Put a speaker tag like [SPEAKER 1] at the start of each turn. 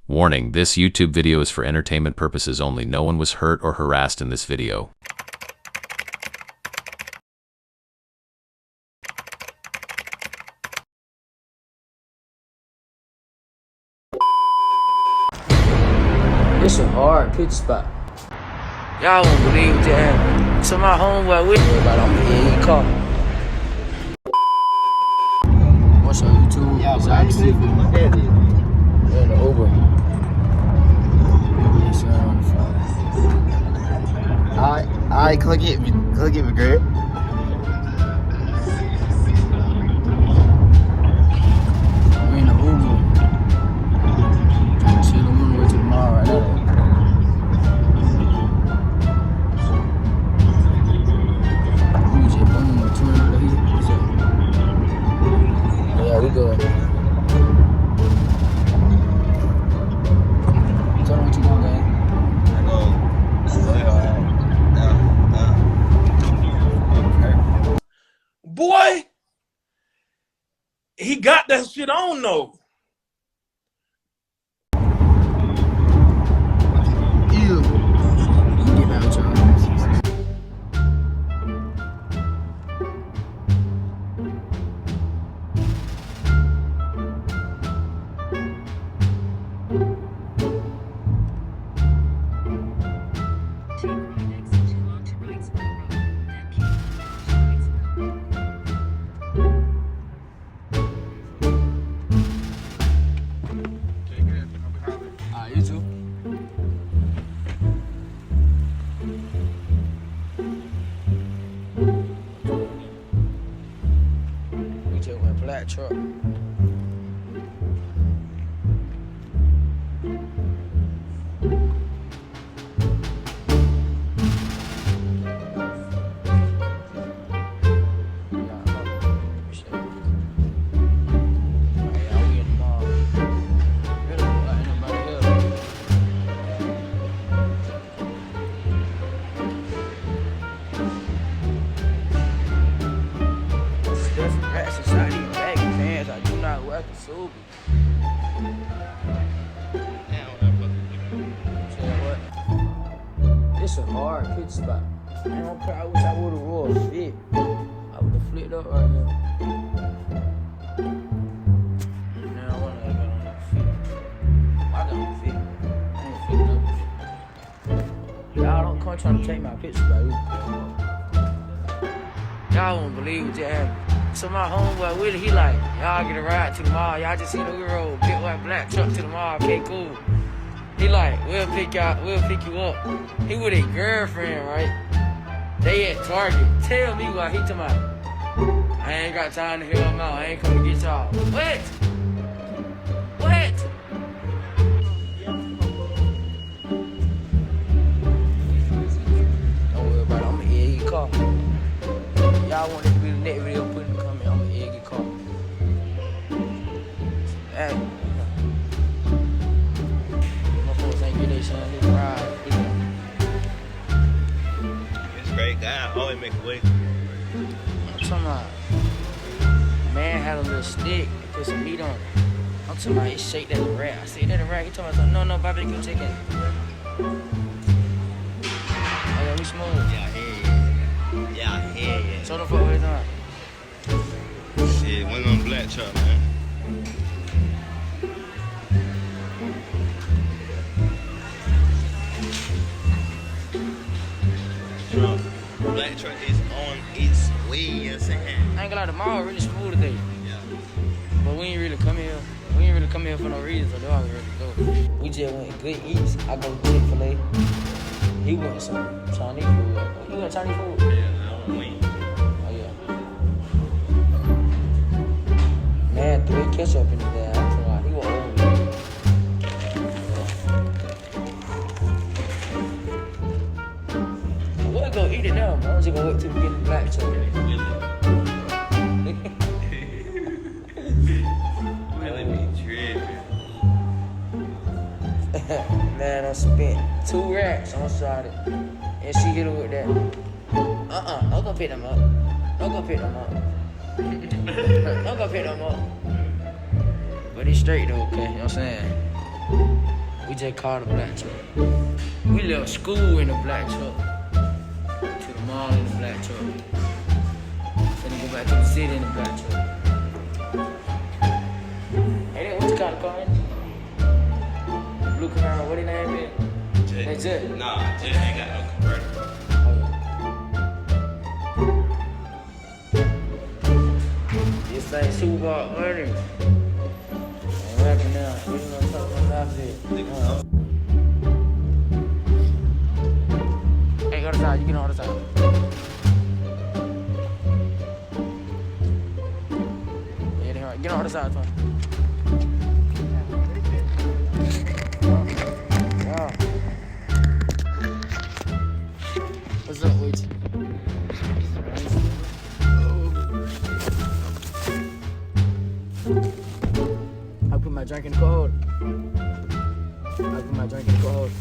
[SPEAKER 1] Warning, this YouTube video is for entertainment purposes only. No one was hurt or harassed in this video.
[SPEAKER 2] It's a hard pitch spot.
[SPEAKER 3] Y'all won't believe what just happened. So my homeboy with me about I'm in his car.
[SPEAKER 2] What's on YouTube?
[SPEAKER 4] Yeah,
[SPEAKER 2] It's
[SPEAKER 4] but I ain't
[SPEAKER 2] obviously
[SPEAKER 4] even look at it.
[SPEAKER 2] we're in the Uber. Yes, sir, on the phone.
[SPEAKER 4] Alright, click it, girl.
[SPEAKER 2] We're in the Uber. Trying to chill on the way to the mall right now. We just boom with 200 hits. Yeah, we good. Tell them what you want, gang.
[SPEAKER 5] Boy, he got that shit on though.
[SPEAKER 2] Ew. Get out, y'all. You too. We just went black truck. It's a hard pitch spot. Man, I wish I would have rolled fit. I would have flipped up right here. Now I want to get on that fit. I got on fit. I ain't flipped up. Y'all don't come trying to take my pitch spot.
[SPEAKER 3] Y'all won't believe what just happened. So my homeboy with it, he like, y'all get a ride to the mall. Y'all just see the road, big white black truck to the mall. Okay, cool. He like, we'll pick you up. He with a girlfriend, right? They at Target. Tell me why he talking about, I ain't got time to hear him out. I ain't come to get y'all. What?
[SPEAKER 2] Don't worry about it. I'm going to egg your car. Y'all want it to be the next video, put in the comment. I'm going to egg your car. Hey.
[SPEAKER 4] It's great guy. Always make a way.
[SPEAKER 2] I'm talking about, man had a little stick and put some meat on it. I'm talking about, he shake that rat. I said, that a rat? He talking about, no, barbecue chicken. Oh, yeah, we smooth.
[SPEAKER 4] Yeah.
[SPEAKER 2] So the fuck what he talking about?
[SPEAKER 4] Shit, went on black truck, man. Black truck is on its way, you know what I'm saying?
[SPEAKER 2] I ain't gonna lie, the mall really smooth today.
[SPEAKER 4] Yeah.
[SPEAKER 2] But we ain't really come here. We ain't really come here for no reason, so dog ready to go. We just went good eats. I go to Chick-fil-A. He went some Chinese food. You went Chinese food?
[SPEAKER 4] Yeah, I want wings.
[SPEAKER 2] Oh yeah. Man, 3 ketchup in there. I'm talking about, he was over. We'll go eat it now, bro. I'm just gonna wait till we get the black truck.
[SPEAKER 4] Really be tripping.
[SPEAKER 2] Man, I spent 2 racks on Shawty, and she hit her with that. Don't go pick them up. Don't go pick them up. Don't go pick them up. But it's straight though, okay? You know what I'm saying? We just called a black truck. We left school in a black truck. To the mall in a black truck. Then go back to the city in a black truck. Hey, what you got a car in? Blue Camaro, what his name is?
[SPEAKER 4] Jet.
[SPEAKER 2] That's it?
[SPEAKER 4] Nah, Jet ain't got no convertible.
[SPEAKER 2] This ain't Super Bowl earnings. I'm rapping now. You know what I'm talking about? Hey, go to the side. You get on the side. Yeah, they right. Get on the side, son. Yeah. What's up with you? I put my drink in the cold. I put my drink in the cold.